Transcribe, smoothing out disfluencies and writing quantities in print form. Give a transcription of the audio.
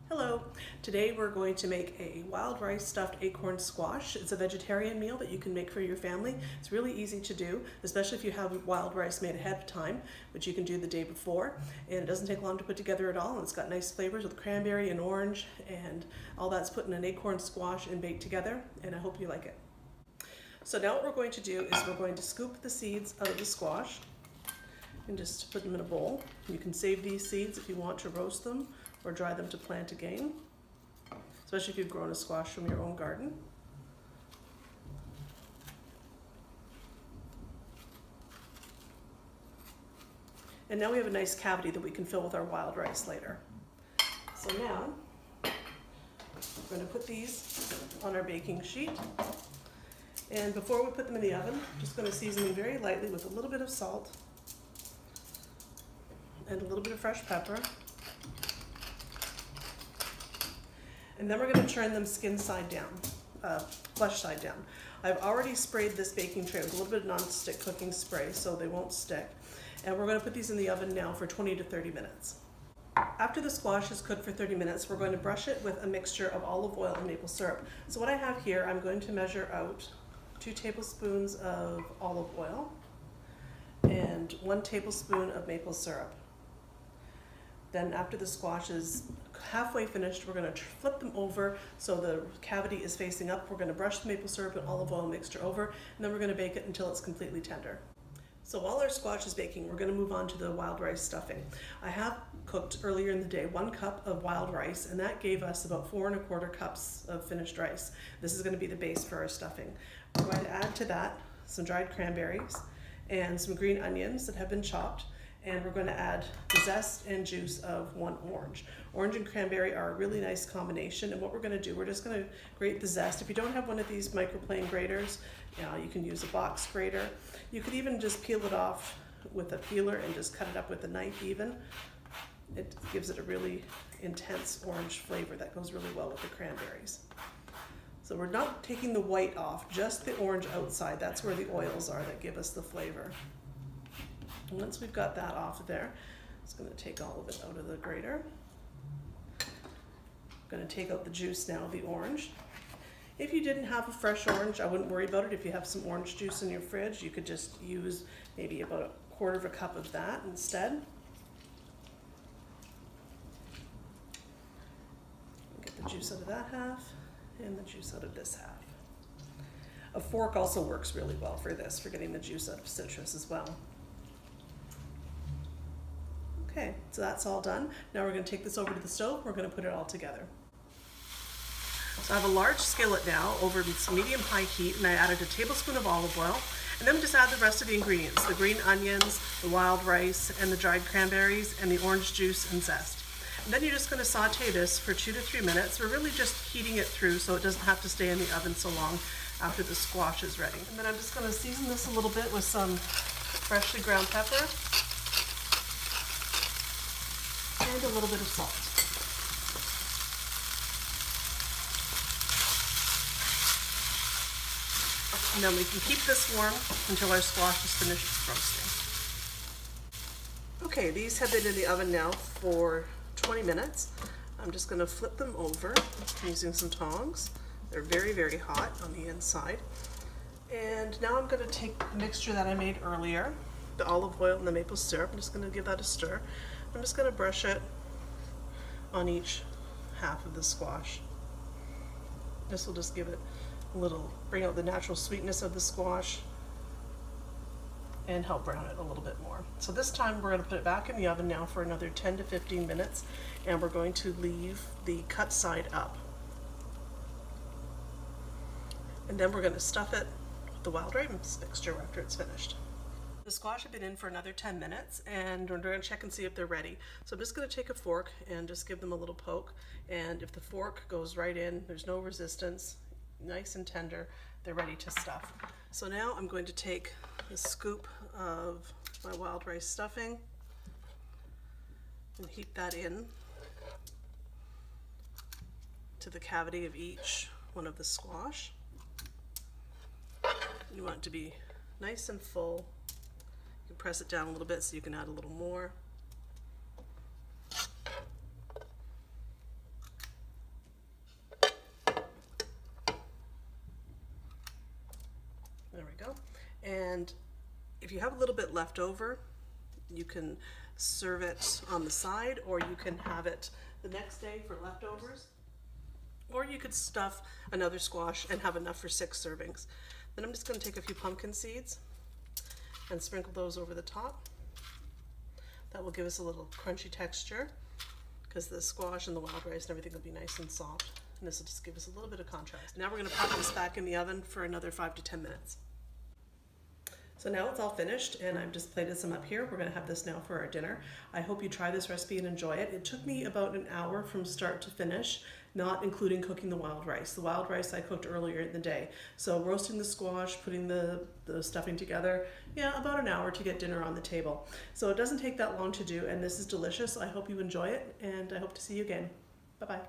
Hello, today we're going to make a wild rice stuffed acorn squash. It's a vegetarian meal that you can make for your family. It's really easy to do, especially if you have wild rice made ahead of time, which you can do the day before. And it doesn't take long to put together at all. And it's got nice flavors with cranberry and orange, and all that's put in an acorn squash and baked together, and I hope you like it. So now what we're going to do is we're going to scoop the seeds out of the squash and just put them in a bowl. You can save these seeds if you want to roast them or dry them to plant again, especially if you've grown a squash from your own garden. And now we have a nice cavity that we can fill with our wild rice later. So now we're going to put these on our baking sheet. And before we put them in the oven, I'm just going to season them very lightly with a little bit of salt and a little bit of fresh pepper. And then we're going to turn them skin side down, flesh side down. I've already sprayed this baking tray with a little bit of non-stick cooking spray so they won't stick. And we're going to put these in the oven now for 20 to 30 minutes. After the squash is cooked for 30 minutes, we're going to brush it with a mixture of olive oil and maple syrup. So what I have here, I'm going to measure out 2 tablespoons of olive oil and 1 tablespoon of maple syrup. Then after the squash is halfway finished, we're going to flip them over so the cavity is facing up. We're going to brush the maple syrup and olive oil mixture over, and then we're going to bake it until it's completely tender. So while our squash is baking, we're going to move on to the wild rice stuffing. I have cooked earlier in the day 1 cup of wild rice, and that gave us about 4 1/4 cups of finished rice. This is going to be the base for our stuffing. We're going to add to that some dried cranberries and some green onions that have been chopped. And we're going to add the zest and juice of 1 orange. Orange and cranberry are a really nice combination, and what we're going to do, we're just going to grate the zest. If you don't have one of these microplane graters, you can use a box grater. You could even just peel it off with a peeler and just cut it up with a knife even. It gives it a really intense orange flavor that goes really well with the cranberries. So we're not taking the white off, just the orange outside. That's where the oils are that give us the flavor. And once we've got that off of there, it's going to take all of it out of the grater. I'm going to take out the juice now of the orange. If you didn't have a fresh orange, I wouldn't worry about it. If you have some orange juice in your fridge, you could just use maybe about 1/4 cup of that instead. Get the juice out of that half and the juice out of this half. A fork also works really well for this, for getting the juice out of citrus as well. Okay, so that's all done. Now we're going to take this over to the stove. We're going to put it all together. So I have a large skillet now over medium-high heat, and I added a tablespoon of olive oil. And then we just add the rest of the ingredients, the green onions, the wild rice, and the dried cranberries, and the orange juice and zest. And then you're just going to saute this for 2 to 3 minutes. We're really just heating it through so it doesn't have to stay in the oven so long after the squash is ready. And then I'm just going to season this a little bit with some freshly ground pepper and a little bit of salt. And then we can keep this warm until our squash is finished roasting. Okay, these have been in the oven now for 20 minutes. I'm just going to flip them over using some tongs. They're very, very hot on the inside. And now I'm going to take the mixture that I made earlier, the olive oil and the maple syrup. I'm just going to give that a stir. I'm just going to brush it on each half of the squash. This will just give it a little, bring out the natural sweetness of the squash and help brown it a little bit more. So this time we're going to put it back in the oven now for another 10 to 15 minutes, and we're going to leave the cut side up. And then we're going to stuff it with the wild rice mixture after it's finished. The squash have been in for another 10 minutes, and we're going to check and see if they're ready. So I'm just going to take a fork and just give them a little poke, and if the fork goes right in, there's no resistance, nice and tender, they're ready to stuff. So now I'm going to take a scoop of my wild rice stuffing and heat that in to the cavity of each one of the squash. You want it to be nice and full. You can press it down a little bit so you can add a little more. And if you have a little bit left over, you can serve it on the side, or you can have it the next day for leftovers. Or you could stuff another squash and have enough for 6 servings. Then I'm just going to take a few pumpkin seeds and sprinkle those over the top. That will give us a little crunchy texture because the squash and the wild rice and everything will be nice and soft. And this will just give us a little bit of contrast. Now we're going to pop this back in the oven for another 5 to 10 minutes. So now it's all finished, and I've just plated some up here. We're going to have this now for our dinner. I hope you try this recipe and enjoy it. It took me about an hour from start to finish, not including cooking the wild rice. The wild rice I cooked earlier in the day. So roasting the squash, putting the stuffing together, yeah, about an hour to get dinner on the table. So it doesn't take that long to do, and this is delicious. I hope you enjoy it, and I hope to see you again. Bye-bye.